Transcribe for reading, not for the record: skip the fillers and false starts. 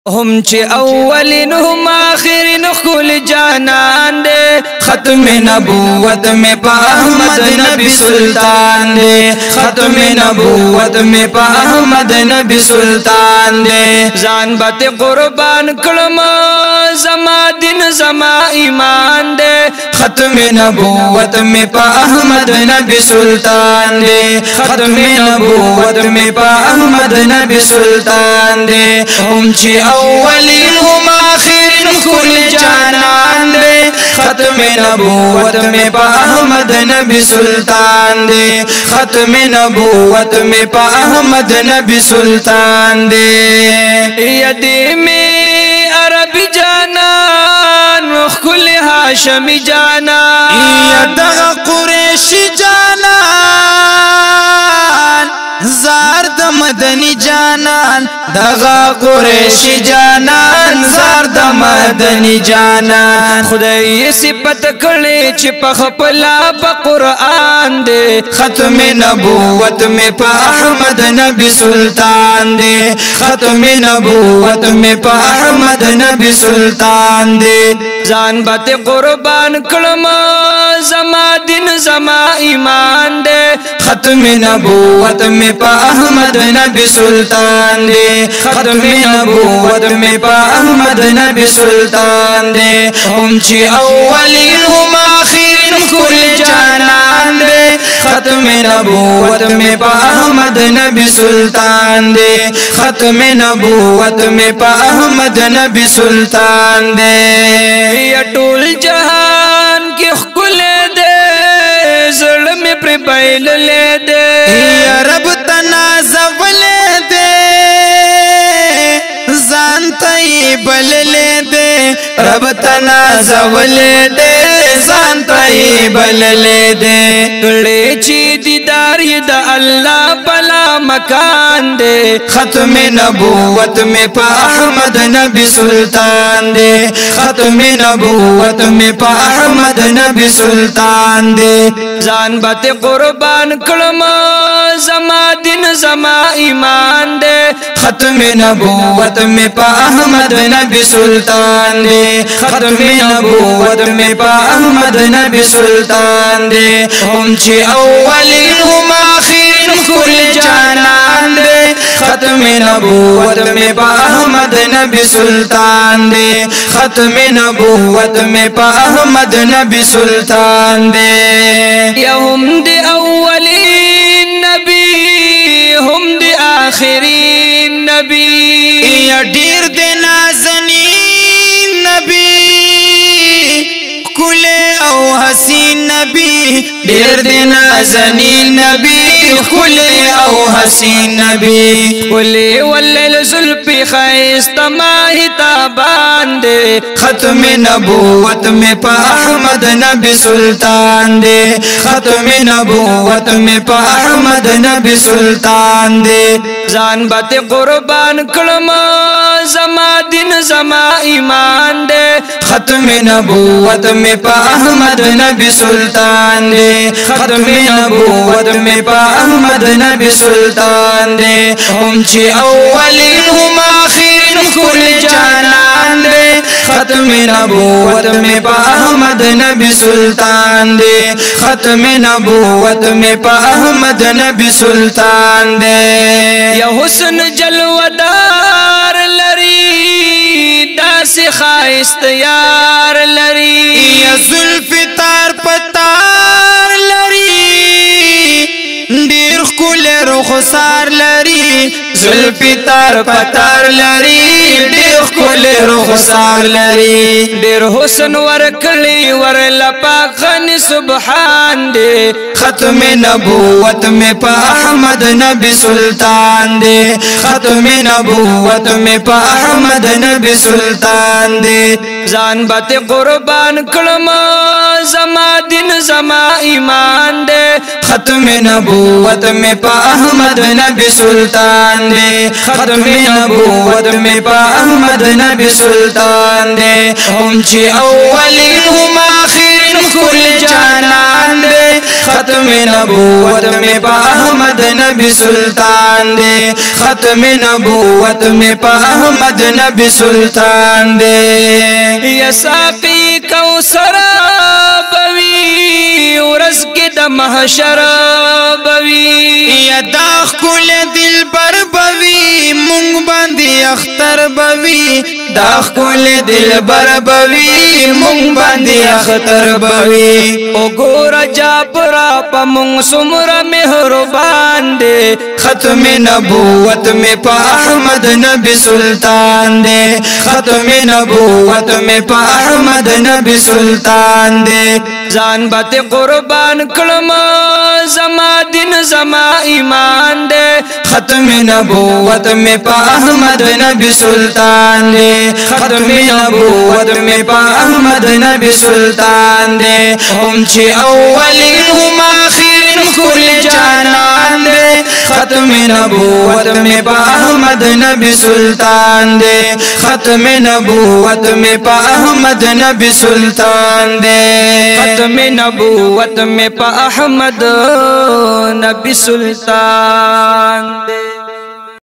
هم چه اولین هم آخرین خل جانان دے ختم نبوت میں پا احمد نبی سلطان دے ختم نبوت میں پا احمد نبی سلطان دے زان بات قربان کلم زما دین زما ایمان دے ختم نبوت میں پا احمد نبی سلطان دے ختم نبوت میں پا احمد نبی سلطان دے هم چه اولین هم آخرین کل جانان دے ختم نبوت میں پا احمد نبی سلطان دے ختم نبوت میں پا احمد نبی سلطان دے یدی میں عرب جانان کل ہاشمی جانان یدغ قریش جانان زارد مدنی جانان دغا قریش جانان زارد مدنی جانان خدای صفت کړي چې په خپلا په قران دے ختم نبوت میں پا احمد نبی سلطان دے ختم نبوت میں پا احمد نبی سلطان دے ځان بات قربان کړم زما دین زما ایمان دے ختم نبوت میں پا احمد نبی سلطان دے ختم نبوت میں پا احمد نبی سلطان دے هم چه اولین هم آخرین کل جانان دے ختم نبوت میں پا احمد نبی سلطان دے ختم نبوت میں پا احمد نبی سلطان دے یا ټول جهان کې خپل دے ظلم پر بیل لے دے یا رب تنازع لے دے زان طیبل لے دے رب تنازع لے دے زان طیبل لے دے کړي چې دیدار یې د الله بلا مکان دے ختم نبوت میں پا احمد نبی سلطان دے ختم نبوت میں پا احمد نبی سلطان دے ځان بات قربان کړم زما دین زما ایمان دے ختم نبوت میں پا احمد نبی سلطان دے ختم نبوت میں پا احمد نبی سلطان دے هم چه اولین هم آخرین کل جانان دے ختم نبوت میں پا احمد نبی سلطان دے ختم نبوت میں پا احمد نبی سلطان دے یا هم دی اولین نبی هم دی آخرین نبی یا ډیر دی نازنین نبی کل او حسین نبی ډیر دی نازنین نبی کل او حسین نبی ولی واللیل زلفی خیست ماہی تابان دے ختم نبوت میں پا احمد نبی سلطان دے ختم نبوت میں پا احمد نبی سلطان دے ځان بات قربان کړم زما دین زما ایمان دے ختم نبوت میں پا احمد نبی سلطان دے ختم نبوت میں پا احمد نبی سلطان دے هم چه اولین هم آخرین کل جانان دے ختم نبوت میں پا احمد نبی سلطان دے ختم نبوت میں پا احمد نبی سلطان دے یا حسن جلودار لری داس خائست یار لری یا زلف تار پتار لری ډیر کول رخسار لری زلف تار پتار لری ډیر کول رخسار لری ډیر حسن ورکلی ور لپاخن سبحان دے ختم نبوت میں پا احمد نبی سلطان دے ختم نبوت میں پا احمد نبی سلطان دے ځان بات قربان کړم زما دین زما ایمان دے ختم نبوت میں پا احمد نبی سلطان دے ختم نبوت میں پا احمد نبی سلطان دے هم چه اولین هم آخرین کل جانان دے ختم نبوت میں پا احمد نبی سلطان دے ختم نبوت میں پا احمد نبی سلطان دے یا ساقی کوثر بوی ورز کی د محشر بوی یا داخ کل دل پر بوی مونگ باندی اختر بوی داخ کل دل بر بوی مونگ باندی اختر بوی او گورا جابرا پا مونگ سمر مہربان دے ختم نبوت میں پا احمد نبی سلطان دے ختم نبوت میں پا احمد نبی سلطان دے زان بات قربان کلم زما دین زما ایمان دے ختم نبوت میں پا احمد نبی سلطان دے ختم نبوت میں پا احمد نبی سلطان دے ہم چھ اولین ہم آخرین کل جانان دے ختم نبوت میں پا احمد نبی سلطان دے ختم نبوت میں پا احمد نبی سلطان دے ختم نبوت میں پا احمد نبی سلطان دے